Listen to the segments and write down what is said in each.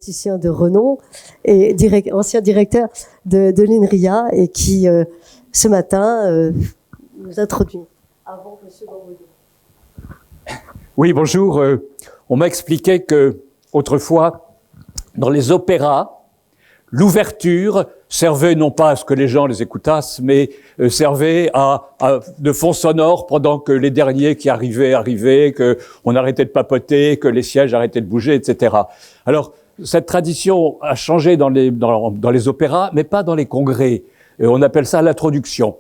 Politicien de renom et ancien directeur de l'INRIA et qui, ce matin, nous introduit. Avant M. Gambodo. Oui, bonjour. On m'a expliqué que, autrefois, dans les opéras, l'ouverture servait non pas à ce que les gens les écoutassent, mais servait de fond sonore pendant que les derniers qui arrivaient, que on arrêtait de papoter, que les sièges arrêtaient de bouger, etc. Alors, cette tradition a changé dans les opéras, mais pas dans les congrès. On appelle ça l'introduction.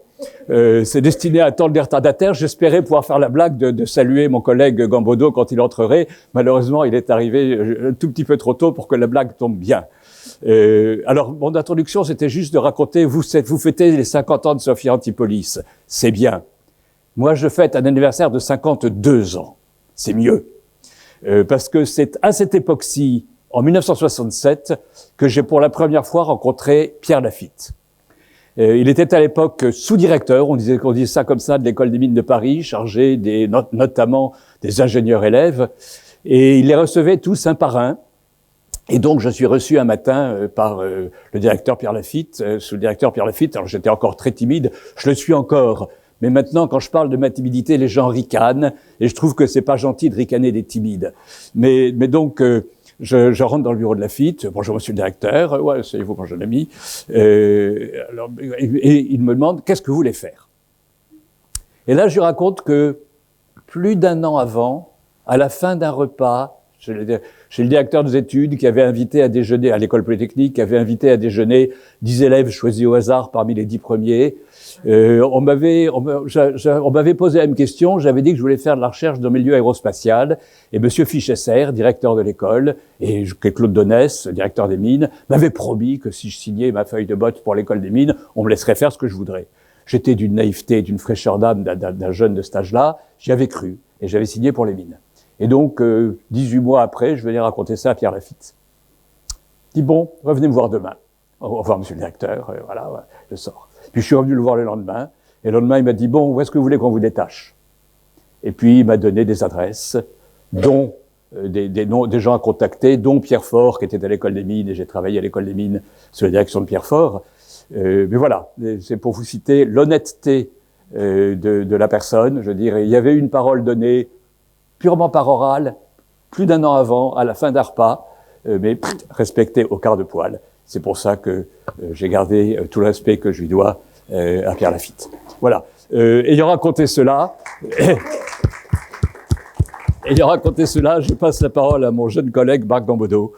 C'est destiné à attendre les retardataires. J'espérais pouvoir faire la blague de saluer mon collègue Gambodo quand il entrerait. Malheureusement, il est arrivé un tout petit peu trop tôt pour que la blague tombe bien. Alors, mon introduction, c'était juste de raconter, vous fêtez les 50 ans de Sophia Antipolis. C'est bien. Moi, je fête un anniversaire de 52 ans. C'est mieux. Parce que c'est à cette époque-ci, en 1967, que j'ai pour la première fois rencontré Pierre Lafitte. Il était à l'époque sous-directeur, on disait ça comme ça, de l'école des mines de Paris, chargé notamment des ingénieurs élèves, et il les recevait tous un par un. Et donc, je suis reçu un matin par le directeur Pierre Lafitte, sous-directeur Pierre Lafitte. Alors, j'étais encore très timide, je le suis encore. Mais maintenant, quand je parle de ma timidité, les gens ricanent, et je trouve que c'est pas gentil de ricaner des timides. Mais donc, je rentre dans le bureau de Lafitte. Bonjour, monsieur le directeur. Ouais, c'est vous, mon jeune ami. Alors, et il me demande, qu'est-ce que vous voulez faire? Et là, je lui raconte que plus d'un an avant, à la fin d'un repas, chez le directeur des études qui avait invité à déjeuner, à l'école polytechnique, qui avait invité à déjeuner 10 élèves choisis au hasard parmi les 10 premiers. On m'avait posé la même question. J'avais dit que je voulais faire de la recherche dans le milieu aérospatial. Et monsieur Fichesser, directeur de l'école, et Claude Donès, directeur des mines, m'avait promis que si je signais ma feuille de botte pour l'école des mines, on me laisserait faire ce que je voudrais. J'étais d'une naïveté, d'une fraîcheur d'âme d'un jeune de cet âge-là. J'y avais cru. Et j'avais signé pour les mines. Et donc, 18 mois après, je venais raconter ça à Pierre Lafitte. Il dit, bon, revenez me voir demain. Au revoir, monsieur le directeur. Voilà, je sors. Puis je suis revenu le voir le lendemain. Et le lendemain, il m'a dit, bon, où est-ce que vous voulez qu'on vous détache? Et puis, il m'a donné des adresses, dont des noms, des gens à contacter, dont Pierre Faure, qui était à l'école des mines, et j'ai travaillé à l'école des mines sous la direction de Pierre Faure. Mais voilà, c'est pour vous citer l'honnêteté de la personne. Je veux dire, il y avait une parole donnée purement par oral, plus d'un an avant, à la fin d'un repas, mais respecté au quart de poil. C'est pour ça que j'ai gardé tout le respect que je lui dois à Pierre Lafitte. Voilà. Ayant raconté cela, je passe la parole à mon jeune collègue Marc Gambodo.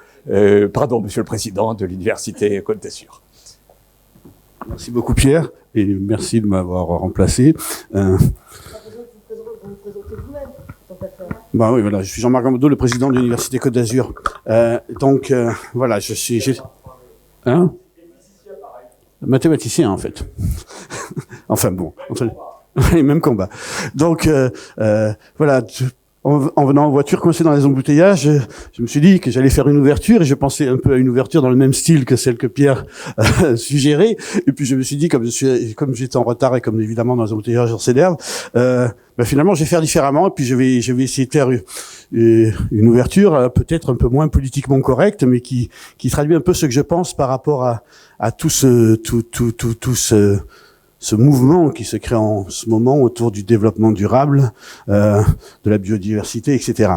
Pardon, monsieur le président de l'université Côte d'Azur. Merci beaucoup Pierre, et merci de m'avoir remplacé. Bah oui, voilà, je suis Jean-Marc Gambodo, le président de l'Université Côte d'Azur. Voilà, je suis... mathématicien, en fait. Enfin bon, les mêmes combats. Donc, voilà... En venant en voiture, coincé dans les embouteillages, je me suis dit que j'allais faire une ouverture, et je pensais un peu à une ouverture dans le même style que celle que Pierre suggérait. Et puis je me suis dit, comme j'étais en retard et comme évidemment dans les embouteillages on s'énerve, finalement je vais faire différemment. Et puis je vais essayer de faire une ouverture peut-être un peu moins politiquement correcte, mais qui traduit un peu ce que je pense par rapport à tout ce mouvement qui se crée en ce moment autour du développement durable, de la biodiversité, etc.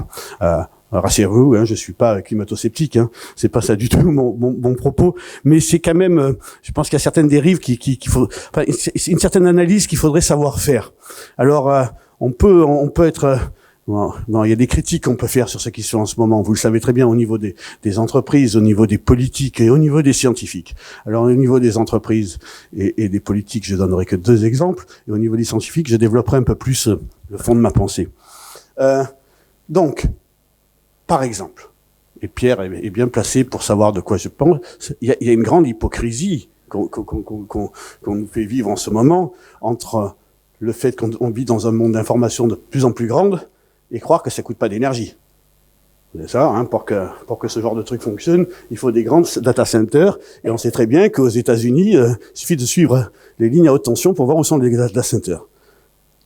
Rassurez-vous, je suis pas climato-sceptique, c'est pas ça du tout mon propos, mais c'est quand même, je pense qu'il y a certaines dérives qu'il faut, c'est une certaine analyse qu'il faudrait savoir faire. Alors, on peut être Bon, il y a des critiques qu'on peut faire sur ce qui se fait en ce moment. Vous le savez très bien au niveau des entreprises, au niveau des politiques et au niveau des scientifiques. Alors, au niveau des entreprises et des politiques, je donnerai que 2 exemples. Et au niveau des scientifiques, je développerai un peu plus le fond de ma pensée. Donc, par exemple, et Pierre est bien placé pour savoir de quoi je pense, il y a une grande hypocrisie qu'on nous fait vivre en ce moment entre le fait qu'on vit dans un monde d'information de plus en plus grande et croire que ça coûte pas d'énergie. C'est ça, hein, pour que ce genre de truc fonctionne, il faut des grands data centers. Et on sait très bien qu'aux États-Unis, il suffit de suivre les lignes à haute tension pour voir où sont les data centers.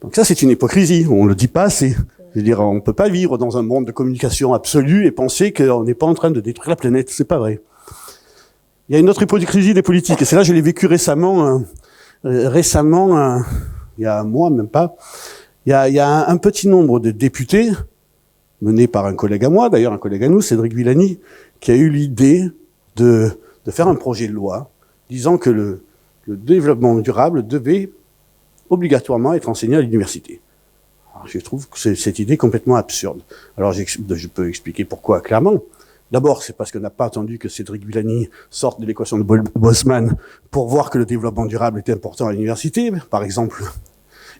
Donc ça, c'est une hypocrisie. On le dit pas assez. Je veux dire, on peut pas vivre dans un monde de communication absolue et penser qu'on n'est pas en train de détruire la planète. C'est pas vrai. Il y a une autre hypocrisie des politiques. Et c'est là, je l'ai vécu récemment, il y a un mois, même pas. Il y a un petit nombre de députés, mené par un collègue à moi, d'ailleurs un collègue à nous, Cédric Villani, qui a eu l'idée de faire un projet de loi disant que le développement durable devait obligatoirement être enseigné à l'université. Alors, je trouve que c'est cette idée complètement absurde. Alors je peux expliquer pourquoi clairement. D'abord, c'est parce qu'on n'a pas attendu que Cédric Villani sorte de l'équation de Boltzmann pour voir que le développement durable était important à l'université. Par exemple,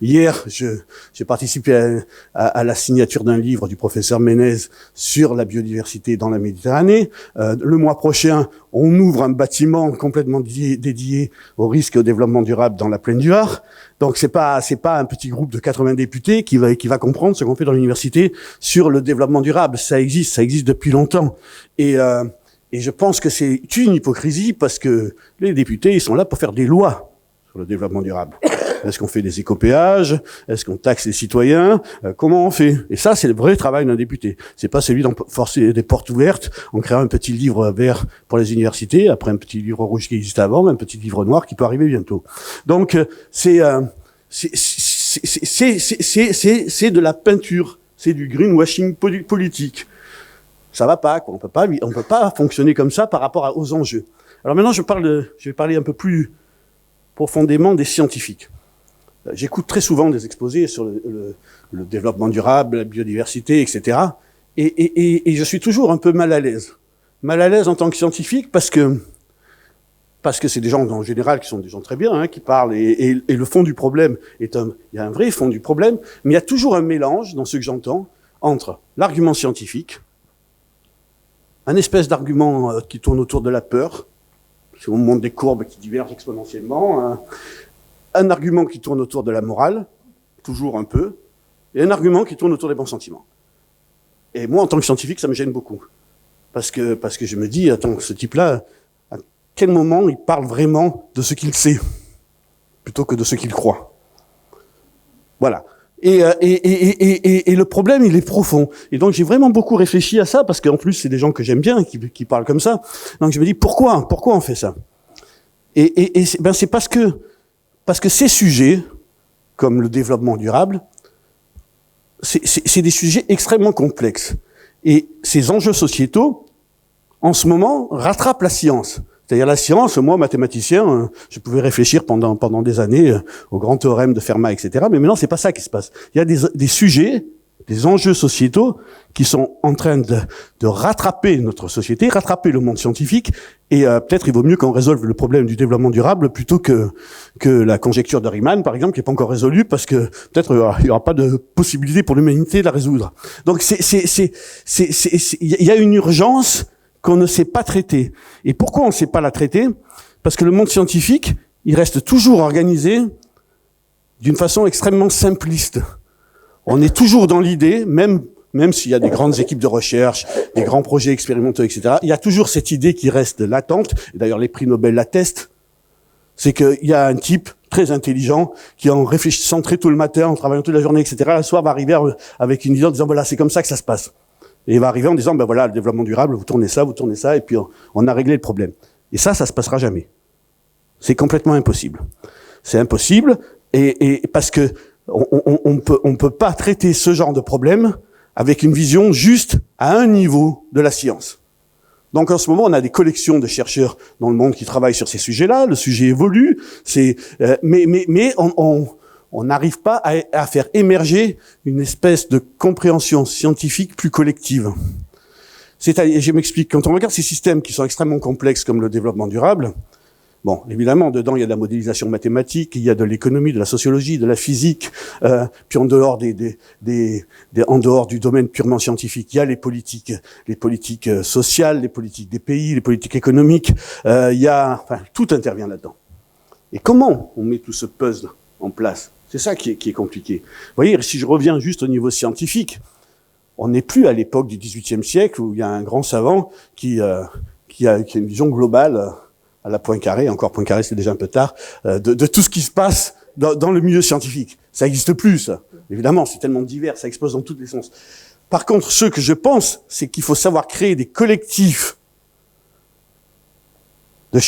hier, j'ai participé à la signature d'un livre du professeur Ménez sur la biodiversité dans la Méditerranée. Le mois prochain, on ouvre un bâtiment complètement dédié au risque et au développement durable dans la plaine du Var. Donc c'est pas un petit groupe de 80 députés qui va comprendre ce qu'on fait dans l'université sur le développement durable. Ça existe depuis longtemps. Et je pense que c'est une hypocrisie parce que les députés, ils sont là pour faire des lois sur le développement durable. Est-ce qu'on fait des éco-péages? Est-ce qu'on taxe les citoyens? Comment on fait? Et ça, c'est le vrai travail d'un député. C'est pas celui d'enforcer des portes ouvertes en créant un petit livre vert pour les universités, après un petit livre rouge qui existait avant, un petit livre noir qui peut arriver bientôt. Donc, c'est de la peinture, c'est du greenwashing politique. Ça va pas, quoi. On peut pas fonctionner comme ça par rapport aux enjeux. Alors maintenant, je vais parler un peu plus profondément des scientifiques. J'écoute très souvent des exposés sur le développement durable, la biodiversité, etc. Et je suis toujours un peu mal à l'aise. Mal à l'aise en tant que scientifique parce que c'est des gens en général qui sont des gens très bien, hein, qui parlent et le fond du problème il y a un vrai fond du problème, mais il y a toujours un mélange dans ce que j'entends entre l'argument scientifique, un espèce d'argument qui tourne autour de la peur, si on montre des courbes qui divergent exponentiellement, un argument qui tourne autour de la morale, toujours un peu, et un argument qui tourne autour des bons sentiments. Et moi, en tant que scientifique, ça me gêne beaucoup. Parce que je me dis, attends, ce type-là, à quel moment il parle vraiment de ce qu'il sait, plutôt que de ce qu'il croit. Voilà. Et le problème, il est profond. Et donc, j'ai vraiment beaucoup réfléchi à ça, parce qu'en plus, c'est des gens que j'aime bien, qui parlent comme ça. Donc, je me dis, pourquoi on fait ça? C'est parce que ces sujets, comme le développement durable, c'est des sujets extrêmement complexes. Et ces enjeux sociétaux, en ce moment, rattrapent la science. C'est-à-dire la science, moi, mathématicien, je pouvais réfléchir pendant des années au grand théorème de Fermat, etc. Mais maintenant, c'est pas ça qui se passe. Il y a des sujets, des enjeux sociétaux qui sont en train de rattraper notre société, rattraper le monde scientifique. Et peut-être il vaut mieux qu'on résolve le problème du développement durable plutôt que la conjecture de Riemann, par exemple, qui n'est pas encore résolue parce que peut-être il n'y aura pas de possibilité pour l'humanité de la résoudre. Donc il y a une urgence qu'on ne sait pas traiter. Et pourquoi on ne sait pas la traiter? Parce que le monde scientifique, il reste toujours organisé d'une façon extrêmement simpliste. On est toujours dans l'idée, même s'il y a des grandes équipes de recherche, des grands projets expérimentaux, etc., il y a toujours cette idée qui reste latente, et d'ailleurs les prix Nobel l'attestent, c'est qu'il y a un type très intelligent qui, en réfléchissant très tôt le matin, en travaillant toute la journée, etc., le soir va arriver avec une idée en disant, voilà, c'est comme ça que ça se passe. Et il va arriver en disant, ben voilà, le développement durable, vous tournez ça, et puis on a réglé le problème. Et ça se passera jamais. C'est complètement impossible. C'est impossible, et parce que on peut pas traiter ce genre de problème avec une vision juste à un niveau de la science. Donc en ce moment, on a des collections de chercheurs dans le monde qui travaillent sur ces sujets-là. Le sujet évolue, mais on n'arrive pas à faire émerger une espèce de compréhension scientifique plus collective. C'est-à-dire, je m'explique, quand on regarde ces systèmes qui sont extrêmement complexes comme le développement durable, bon, évidemment, dedans, il y a de la modélisation mathématique, il y a de l'économie, de la sociologie, de la physique, puis en dehors en dehors du domaine purement scientifique, il y a les politiques sociales, les politiques des pays, les politiques économiques, tout intervient là-dedans. Et comment on met tout ce puzzle en place? C'est ça qui est compliqué. Vous voyez, si je reviens juste au niveau scientifique, on n'est plus à l'époque du XVIIIe siècle où il y a un grand savant qui a une vision globale à la Poincaré, encore Poincaré c'est déjà un peu tard, de tout ce qui se passe dans le milieu scientifique. Ça n'existe plus, ça. Évidemment, c'est tellement divers, ça explose dans tous les sens. Par contre, ce que je pense, c'est qu'il faut savoir créer des collectifs de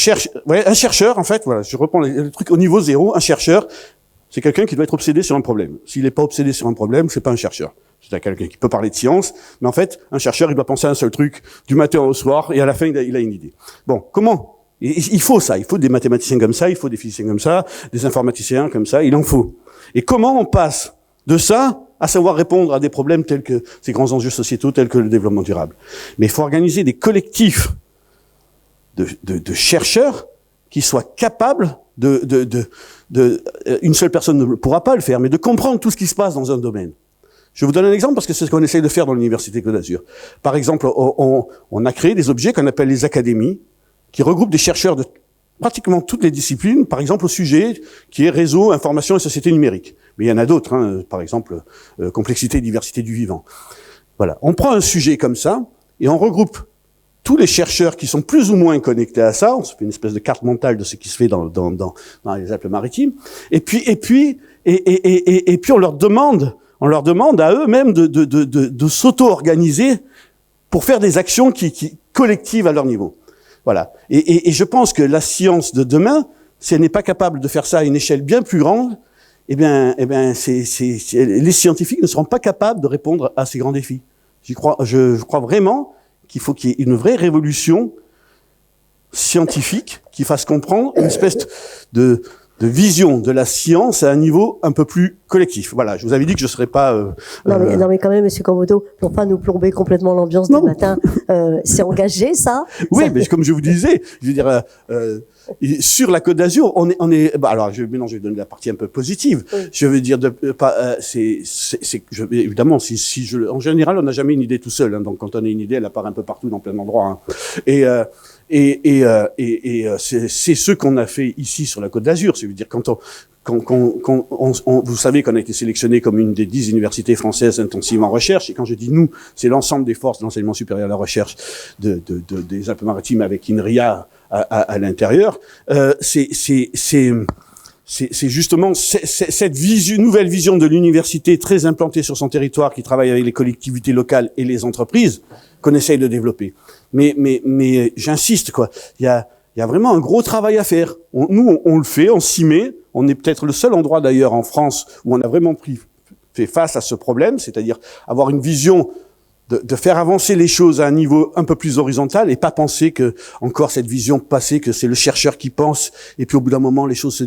un chercheur, en fait, voilà, je reprends le truc au niveau zéro, un chercheur, c'est quelqu'un qui doit être obsédé sur un problème. S'il n'est pas obsédé sur un problème, c'est pas un chercheur. C'est quelqu'un qui peut parler de science, mais en fait, un chercheur, il doit penser à un seul truc, du matin au soir, et à la fin, il a une idée. Bon, comment? Il faut ça, il faut des mathématiciens comme ça, il faut des physiciens comme ça, des informaticiens comme ça, il en faut. Et comment on passe de ça à savoir répondre à des problèmes tels que ces grands enjeux sociétaux, tels que le développement durable? Mais il faut organiser des collectifs de chercheurs qui soient capables une seule personne ne pourra pas le faire, mais de comprendre tout ce qui se passe dans un domaine. Je vous donne un exemple parce que c'est ce qu'on essaye de faire dans l'Université Côte d'Azur. Par exemple, on a créé des objets qu'on appelle les académies, qui regroupent des chercheurs de pratiquement toutes les disciplines, par exemple au sujet qui est réseau, information et société numérique. Mais il y en a d'autres, hein, par exemple complexité et diversité du vivant. Voilà, on prend un sujet comme ça et on regroupe tous les chercheurs qui sont plus ou moins connectés à ça. On se fait une espèce de carte mentale de ce qui se fait dans les Alpes-Maritimes. Et puis on leur demande à eux-mêmes de s'auto-organiser pour faire des actions qui collectives à leur niveau. Voilà. Et je pense que la science de demain, si elle n'est pas capable de faire ça à une échelle bien plus grande, les scientifiques ne seront pas capables de répondre à ces grands défis. Je crois vraiment qu'il faut qu'il y ait une vraie révolution scientifique qui fasse comprendre une espèce de vision de la science à un niveau un peu plus collectif. Voilà, je vous avais dit que je serais pas... Non mais quand même, Monsieur Camboto, pour pas nous plomber complètement l'ambiance du matin, c'est engagé, ça? Oui, mais comme je vous disais, je veux dire, sur la Côte d'Azur, on est. Bah, alors, je vais donner la partie un peu positive. Oui. Je veux dire, évidemment, en général, on n'a jamais une idée tout seul. Hein, donc, quand on a une idée, elle apparaît un peu partout dans plein d'endroits. Hein. Et c'est ce qu'on a fait ici sur la Côte d'Azur. C'est-à-dire vous savez qu'on a été sélectionné comme une des 10 universités françaises intensives en recherche. Et quand je dis nous, c'est l'ensemble des forces de l'enseignement supérieur à la recherche des Alpes-Maritimes avec INRIA à l'intérieur. C'est justement cette nouvelle vision de l'université très implantée sur son territoire, qui travaille avec les collectivités locales et les entreprises, qu'on essaye de développer. Mais j'insiste, quoi. Il y a vraiment un gros travail à faire. Nous, on le fait, on s'y met. On est peut-être le seul endroit d'ailleurs en France où on a vraiment fait face à ce problème, c'est-à-dire avoir une vision de faire avancer les choses à un niveau un peu plus horizontal et pas penser que encore cette vision passée que c'est le chercheur qui pense et puis au bout d'un moment les choses se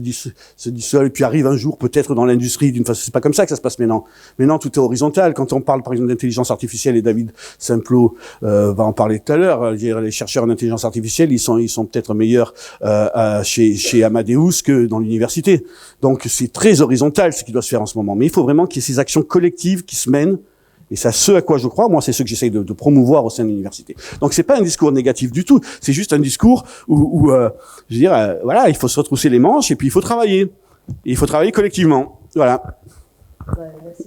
dissolvent et puis arrive un jour peut-être dans l'industrie d'une façon. C'est pas comme ça que ça se passe maintenant. Maintenant tout est horizontal. Quand on parle par exemple d'intelligence artificielle, et David Simplot va en parler tout à l'heure, les chercheurs en intelligence artificielle ils sont peut-être meilleurs chez Amadeus que dans l'université. Donc c'est très horizontal ce qui doit se faire en ce moment. Mais il faut vraiment qu'il y ait ces actions collectives qui se mènent. Et c'est ce à quoi je crois. Moi, c'est ce que j'essaye de promouvoir au sein de l'université. Donc, c'est pas un discours négatif du tout. C'est juste un discours où je veux dire, voilà, il faut se retrousser les manches et puis il faut travailler. Et il faut travailler collectivement. Voilà. Ouais, merci.